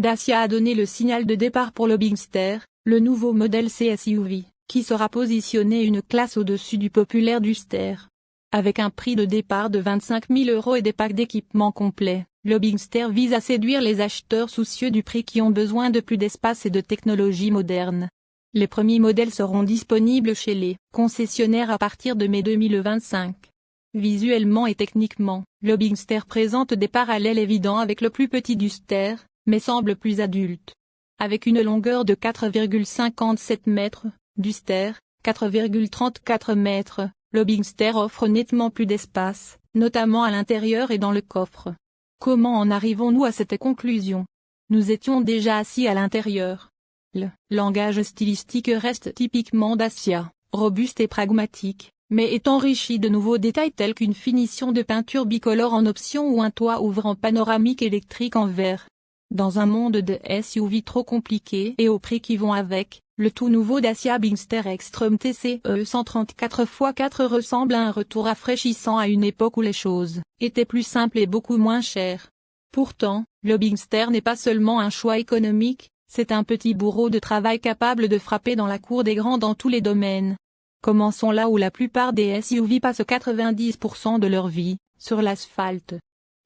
Dacia a donné le signal de départ pour le Bigster, le nouveau modèle C-SUV, qui sera positionné une classe au-dessus du populaire Duster. Avec un prix de départ de 25 000 € et des packs d'équipement complets, le Bigster vise à séduire les acheteurs soucieux du prix qui ont besoin de plus d'espace et de technologies modernes. Les premiers modèles seront disponibles chez les concessionnaires à partir de mai 2025. Visuellement et techniquement, le Bigster présente des parallèles évidents avec le plus petit Duster, mais semble plus adulte. Avec une longueur de 4,57 mètres, Duster, 4,34 mètres, le Bigster offre nettement plus d'espace, notamment à l'intérieur et dans le coffre. Comment en arrivons-nous à cette conclusion? Nous étions déjà assis à l'intérieur. Le langage stylistique reste typiquement Dacia, robuste et pragmatique, mais est enrichi de nouveaux détails tels qu'une finition de peinture bicolore en option ou un toit ouvrant panoramique électrique en verre. Dans un monde de SUV trop compliqué et au prix qui vont avec, le tout nouveau Dacia Bigster Extreme TCE 134x4 ressemble à un retour rafraîchissant à une époque où les choses étaient plus simples et beaucoup moins chères. Pourtant, le Bigster n'est pas seulement un choix économique, c'est un petit bourreau de travail capable de frapper dans la cour des grands dans tous les domaines. Commençons là où la plupart des SUV passent 90% de leur vie, sur l'asphalte.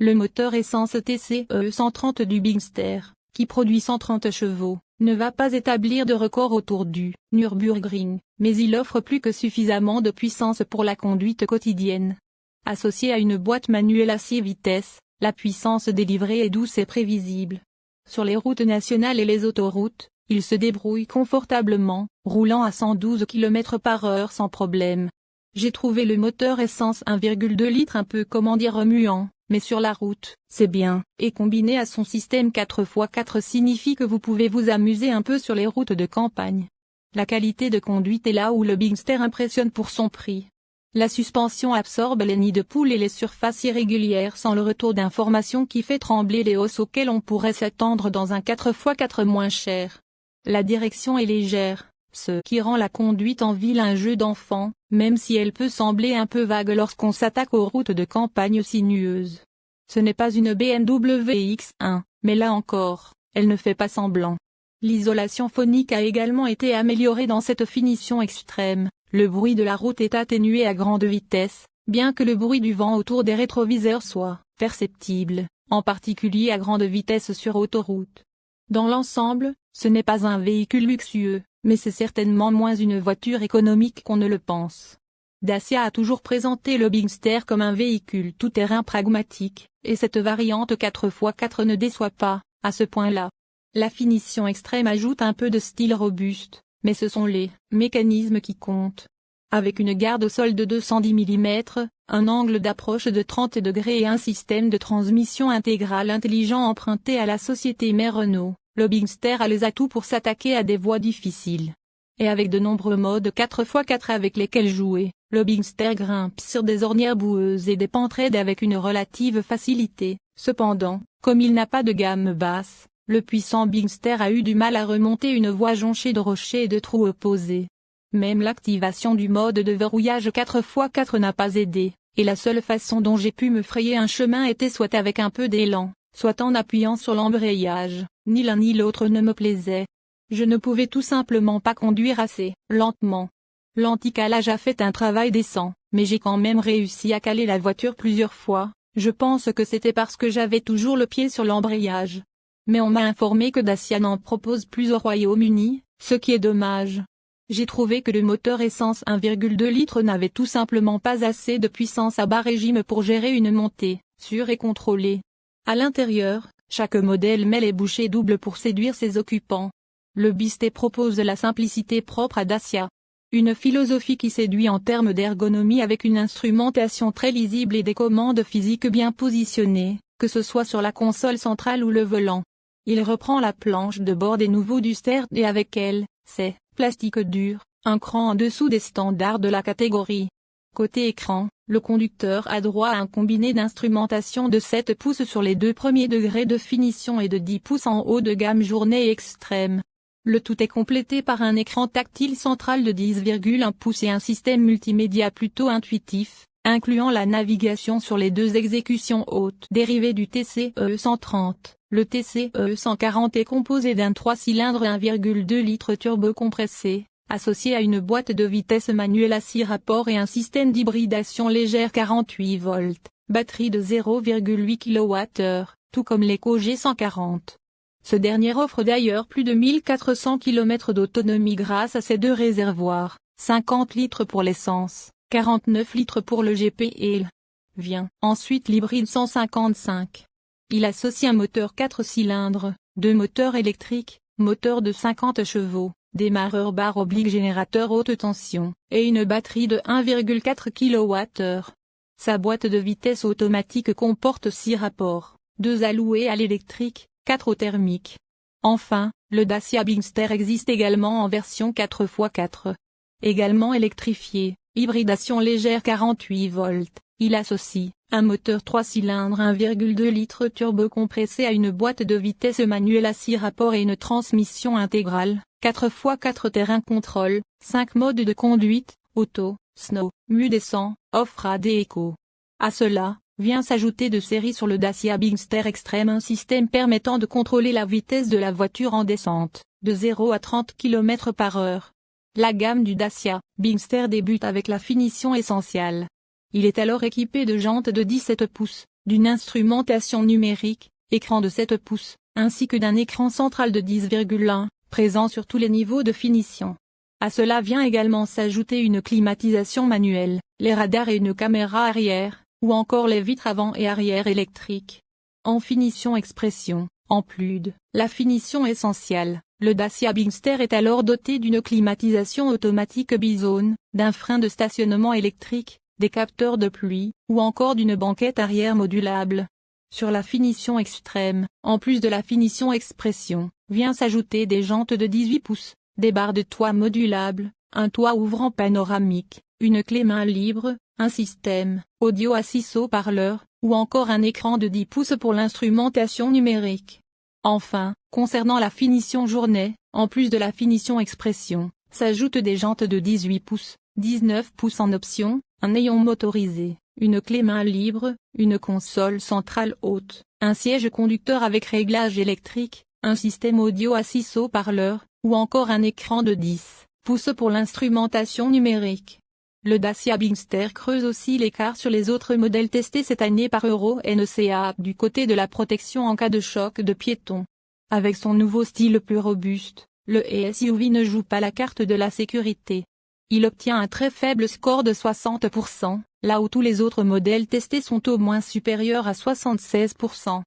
Le moteur essence TCE 130 du Bigster, qui produit 130 chevaux, ne va pas établir de record autour du Nürburgring, mais il offre plus que suffisamment de puissance pour la conduite quotidienne. Associé à une boîte manuelle à 6 vitesses, la puissance délivrée est douce et prévisible. Sur les routes nationales et les autoroutes, il se débrouille confortablement, roulant à 112 km/h sans problème. J'ai trouvé le moteur essence 1,2 litres un peu remuant, mais sur la route, c'est bien, et combiné à son système 4x4 signifie que vous pouvez vous amuser un peu sur les routes de campagne. La qualité de conduite est là où le Bigster impressionne pour son prix. La suspension absorbe les nids de poules et les surfaces irrégulières sans le retour d'information qui fait trembler les hausses auxquelles on pourrait s'attendre dans un 4x4 moins cher. La direction est légère, ce qui rend la conduite en ville un jeu d'enfant, même si elle peut sembler un peu vague lorsqu'on s'attaque aux routes de campagne sinueuses. Ce n'est pas une BMW X1, mais là encore, elle ne fait pas semblant. L'isolation phonique a également été améliorée dans cette finition extrême, le bruit de la route est atténué à grande vitesse, bien que le bruit du vent autour des rétroviseurs soit perceptible, en particulier à grande vitesse sur autoroute. Dans l'ensemble, ce n'est pas un véhicule luxueux, mais c'est certainement moins une voiture économique qu'on ne le pense. Dacia a toujours présenté le Bigster comme un véhicule tout-terrain pragmatique, et cette variante 4x4 ne déçoit pas, à ce point-là. La finition extrême ajoute un peu de style robuste, mais ce sont les mécanismes qui comptent. Avec une garde au sol de 210 mm, un angle d'approche de 30 degrés et un système de transmission intégrale intelligent emprunté à la société mère Renault, le Bigster a les atouts pour s'attaquer à des voies difficiles. Et avec de nombreux modes 4x4 avec lesquels jouer, le Bigster grimpe sur des ornières boueuses et des pentes raides avec une relative facilité. Cependant, comme il n'a pas de gamme basse, le puissant Bigster a eu du mal à remonter une voie jonchée de rochers et de trous opposés. Même l'activation du mode de verrouillage 4x4 n'a pas aidé, et la seule façon dont j'ai pu me frayer un chemin était soit avec un peu d'élan, soit en appuyant sur l'embrayage. Ni l'un ni l'autre ne me plaisait. Je ne pouvais tout simplement pas conduire assez lentement. L'anti-calage a fait un travail décent, mais j'ai quand même réussi à caler la voiture plusieurs fois. Je pense que c'était parce que j'avais toujours le pied sur l'embrayage. Mais on m'a informé que Dacia n'en propose plus au Royaume-Uni, ce qui est dommage. J'ai trouvé que le moteur essence 1,2 litres n'avait tout simplement pas assez de puissance à bas régime pour gérer une montée sûre et contrôlée. À l'intérieur, chaque modèle met les bouchées doubles pour séduire ses occupants. Le Bigster propose la simplicité propre à Dacia. Une philosophie qui séduit en termes d'ergonomie avec une instrumentation très lisible et des commandes physiques bien positionnées, que ce soit sur la console centrale ou le volant. Il reprend la planche de bord des nouveaux Duster et avec elle, c'est plastique dur, un cran en dessous des standards de la catégorie. Côté écran, le conducteur a droit à un combiné d'instrumentation de 7 pouces sur les 2 premiers degrés de finition et de 10 pouces en haut de gamme journée et extrême. Le tout est complété par un écran tactile central de 10,1 pouces et un système multimédia plutôt intuitif, incluant la navigation sur les deux exécutions hautes. Dérivé du TCE 130, le TCE 140 est composé d'un 3 cylindres 1,2 litres turbocompressé, associé à une boîte de vitesse manuelle à 6 rapports et un système d'hybridation légère 48 volts, batterie de 0,8 kWh, tout comme l'Eco G140. Ce dernier offre d'ailleurs plus de 1400 km d'autonomie grâce à ses deux réservoirs, 50 litres pour l'essence, 49 litres pour le GP et il. Vient ensuite l'hybride 155. Il associe un moteur 4 cylindres, deux moteurs électriques, moteur de 50 chevaux, démarreur barre/générateur haute tension, et une batterie de 1,4 kWh. Sa boîte de vitesse automatique comporte 6 rapports, 2 alloués à l'électrique, 4 au thermique. Enfin, le Dacia Bigster existe également en version 4x4. Également électrifié, hybridation légère 48 volts, il associe un moteur 3 cylindres 1,2 litres turbocompressé à une boîte de vitesse manuelle à 6 rapports et une transmission intégrale, 4x4 terrain contrôle, 5 modes de conduite, auto, snow, descend, off-road et éco. À cela, vient s'ajouter de série sur le Dacia Bigster Extreme un système permettant de contrôler la vitesse de la voiture en descente, de 0 à 30 km/h. La gamme du Dacia Bigster débute avec la finition essentielle. Il est alors équipé de jantes de 17 pouces, d'une instrumentation numérique, écran de 7 pouces, ainsi que d'un écran central de 10,1, présent sur tous les niveaux de finition. À cela vient également s'ajouter une climatisation manuelle, les radars et une caméra arrière, ou encore les vitres avant et arrière électriques. En finition expression, en plus de la finition essentielle, le Dacia Bigster est alors doté d'une climatisation automatique bizone, d'un frein de stationnement électrique, des capteurs de pluie, ou encore d'une banquette arrière modulable. Sur la finition extrême, en plus de la finition expression, vient s'ajouter des jantes de 18 pouces, des barres de toit modulables, un toit ouvrant panoramique, une clé main libre, un système audio à 6 haut-parleurs, ou encore un écran de 10 pouces pour l'instrumentation numérique. Enfin, concernant la finition journée, en plus de la finition expression, s'ajoutent des jantes de 18 pouces, 19 pouces en option, un ayon motorisé, une clé main libre, une console centrale haute, un siège conducteur avec réglage électrique, un système audio à 6 haut-parleurs, ou encore un écran de 10 pouces pour l'instrumentation numérique. Le Dacia Bigster creuse aussi l'écart sur les autres modèles testés cette année par Euro NCAP du côté de la protection en cas de choc de piéton. Avec son nouveau style plus robuste, le SUV ne joue pas la carte de la sécurité. Il obtient un très faible score de 60%, là où tous les autres modèles testés sont au moins supérieurs à 76%.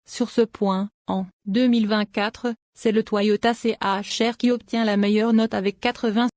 Sur ce point, en 2024, c'est le Toyota CHR qui obtient la meilleure note avec 80.